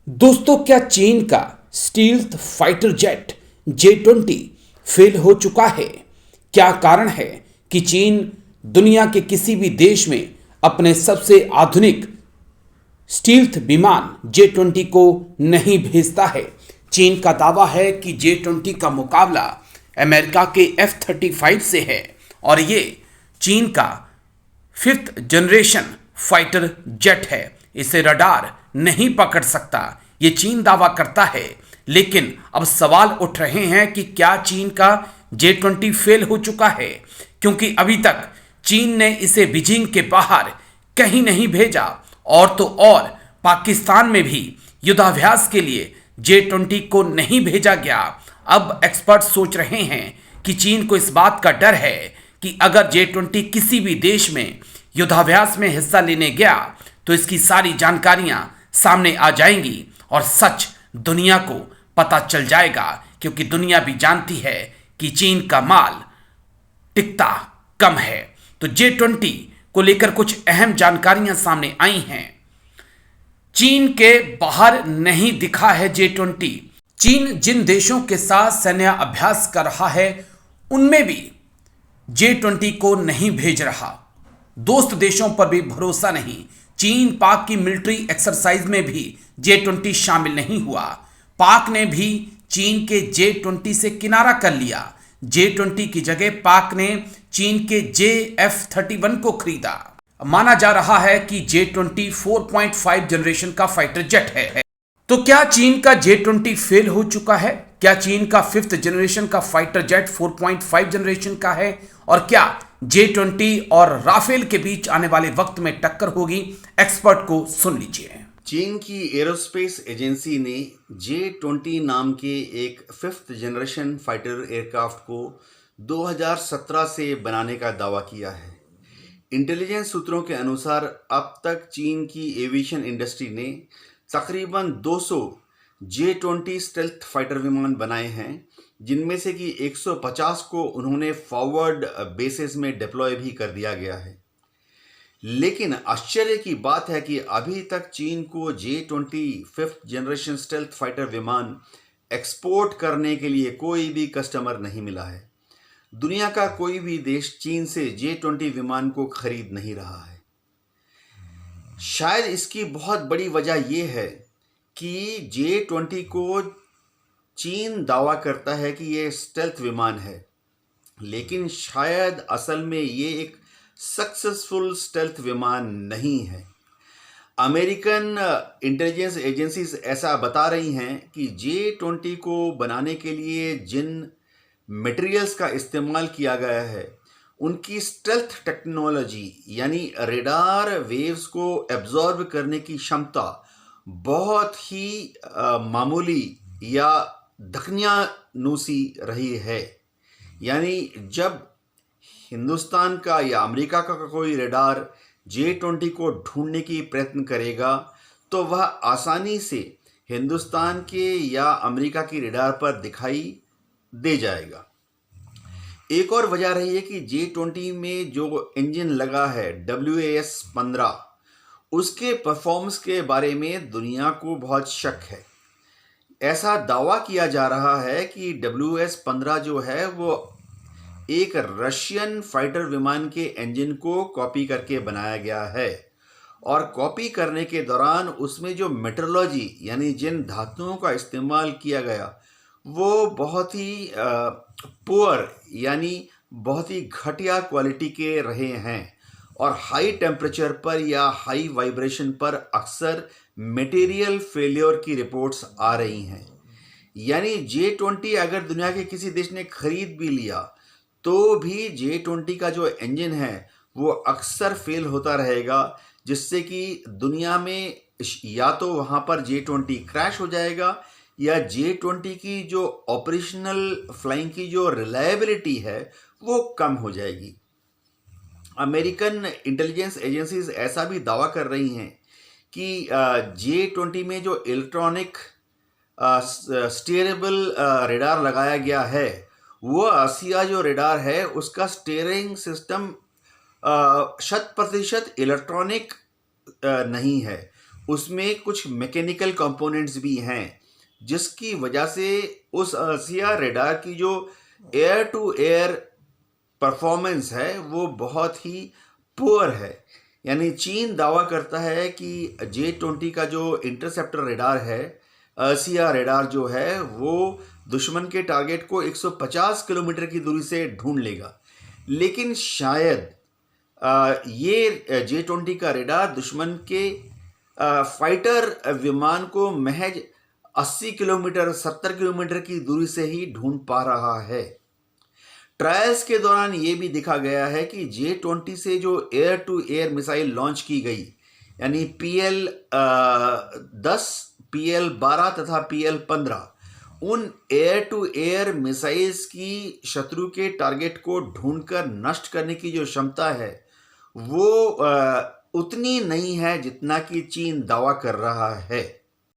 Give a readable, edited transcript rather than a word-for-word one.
दोस्तों, क्या चीन का stealth fighter jet J-20 fail हो चुका है? क्या कारण है कि चीन दुनिया के किसी भी देश में अपने सबसे आधुनिक स्टील्थ विमान J-20 को नहीं भेजता है? चीन का दावा है कि J-20 का मुकाबला अमेरिका के F-35 से है और ये चीन का 5th जनरेशन फाइटर जेट है। इसे रडार नहीं पकड़ सकता, ये चीन दावा करता है। लेकिन अब सवाल उठ रहे हैं कि क्या चीन का J-20 फेल हो चुका है, क्योंकि अभी तक चीन ने इसे बीजिंग के बाहर कहीं नहीं भेजा। और तो और पाकिस्तान में भी युद्धाभ्यास के लिए J-20 को नहीं भेजा गया। अब एक्सपर्ट सोच रहे हैं कि चीन को इस बात का डर है कि अगर J-20 किसी भी देश में युद्धाभ्यास में हिस्सा लेने गया तो इसकी सारी जानकारियां सामने आ जाएंगी और सच दुनिया को पता चल जाएगा, क्योंकि दुनिया भी जानती है कि चीन का माल टिकता कम है। तो J-20 को लेकर कुछ अहम जानकारियां सामने आई हैं। चीन के बाहर नहीं दिखा है J-20। चीन जिन देशों के साथ सैन्य अभ्यास कर रहा है उनमें भी J-20 को नहीं भेज रहा। दोस्त देशों पर भी भरोसा नहीं। चीन पाक की मिलिट्री एक्सरसाइज में भी J-20 शामिल नहीं हुआ। पाक ने भी चीन के J-20 से किनारा कर लिया। J-20 की जगह पाक ने चीन के F-31 को खरीदा। माना जा रहा है कि J-20 4.5 जनरेशन का फाइटर जेट है। तो क्या चीन का J-20 फेल हो चुका है? क्या चीन का 5th जनरेशन का फाइटर जेट 4.5 जनरेशन का है? और क्या J-20 और राफेल के बीच आने वाले वक्त में टक्कर होगी? एक्सपर्ट को सुन लीजिए। चीन की एरोस्पेस एजेंसी ने J-20 नाम के एक 5th जनरेशन फाइटर एयरक्राफ्ट को 2017 से बनाने का दावा किया है। इंटेलिजेंस सूत्रों के अनुसार अब तक चीन की एविएशन इंडस्ट्री ने तकरीबन 200 J-20 स्टेल्थ फाइटर विमान बनाए हैं, जिनमें से कि 150 को उन्होंने फॉरवर्ड बेसिस में डिप्लॉय भी कर दिया गया है। लेकिन आश्चर्य की बात है कि अभी तक चीन को J-20 5th generation stealth fighter विमान एक्सपोर्ट करने के लिए कोई भी कस्टमर नहीं मिला है। दुनिया का कोई भी देश चीन से J-20 विमान को खरीद नहीं रहा है। शायद इसकी बहुत बड़ी वजह यह है कि J-20 को चीन दावा करता है कि यह स्टेल्थ विमान है, लेकिन शायद असल में ये एक सक्सेसफुल स्टेल्थ विमान नहीं है। अमेरिकन इंटेलिजेंस एजेंसीज ऐसा बता रही हैं कि J-20 को बनाने के लिए जिन मटेरियल्स का इस्तेमाल किया गया है उनकी स्टेल्थ टेक्नोलॉजी यानी रेडार वेव्स को एब्जॉर्ब करने की क्षमता बहुत ही मामूली या दखनियानूसी रही है। यानी जब हिंदुस्तान का या अमेरिका का कोई रेडार J-20 को ढूंढने की प्रयत्न करेगा तो वह आसानी से हिंदुस्तान के या अमेरिका की रेडार पर दिखाई दे जाएगा। एक और वजह रही है कि J-20 में जो इंजन लगा है WAS-15, उसके परफॉर्मेंस के बारे में दुनिया को बहुत शक है। ऐसा दावा किया जा रहा है कि WS-15 जो है वो एक रशियन फाइटर विमान के इंजन को कॉपी करके बनाया गया है और कॉपी करने के दौरान उसमें जो मेट्रोलॉजी यानी जिन धातुओं का इस्तेमाल किया गया वो बहुत ही पुअर यानी बहुत ही घटिया क्वालिटी के रहे हैं और हाई टेम्परेचर पर या हाई वाइब्रेशन पर अक्सर मटेरियल फेलियर की रिपोर्ट्स आ रही हैं। यानी J-20 अगर दुनिया के किसी देश ने खरीद भी लिया तो भी J-20 का जो इंजन है वो अक्सर फेल होता रहेगा, जिससे कि दुनिया में या तो वहाँ पर J-20 क्रैश हो जाएगा या J-20 की जो ऑपरेशनल फ्लाइंग की जो रिलायबिलिटी है वो कम हो जाएगी। अमेरिकन इंटेलिजेंस एजेंसीज ऐसा भी दावा कर रही हैं कि J-20 में जो इलेक्ट्रॉनिक स्टीयरेबल रेडार लगाया गया है वो आसिया जो रेडार है उसका स्टीयरिंग सिस्टम 100% इलेक्ट्रॉनिक नहीं है। उसमें कुछ मैकेनिकल कंपोनेंट्स भी हैं, जिसकी वजह से उस अर्सिया रेडार की जो एयर टू एयर परफॉर्मेंस है वो बहुत ही पुअर है। यानी चीन दावा करता है कि J-20 का जो इंटरसेप्टर रेडार है, अर्सिया रेडार जो है, वो दुश्मन के टारगेट को 150 किलोमीटर की दूरी से ढूंढ लेगा। लेकिन शायद ये J-20 का रेडार दुश्मन के फाइटर विमान को महज 80 किलोमीटर 70 किलोमीटर की दूरी से ही ढूंढ पा रहा है। ट्रायल्स के दौरान ये भी देखा गया है कि J-20 से जो air to air missile launch की गई, यानी PL-10, PL-12 तथा PL-15, उन एयर टू एयर मिसाइल्स की शत्रु के टारगेट को ढूंढकर नष्ट करने की जो क्षमता है वो उतनी नहीं है जितना कि चीन दावा कर रहा है।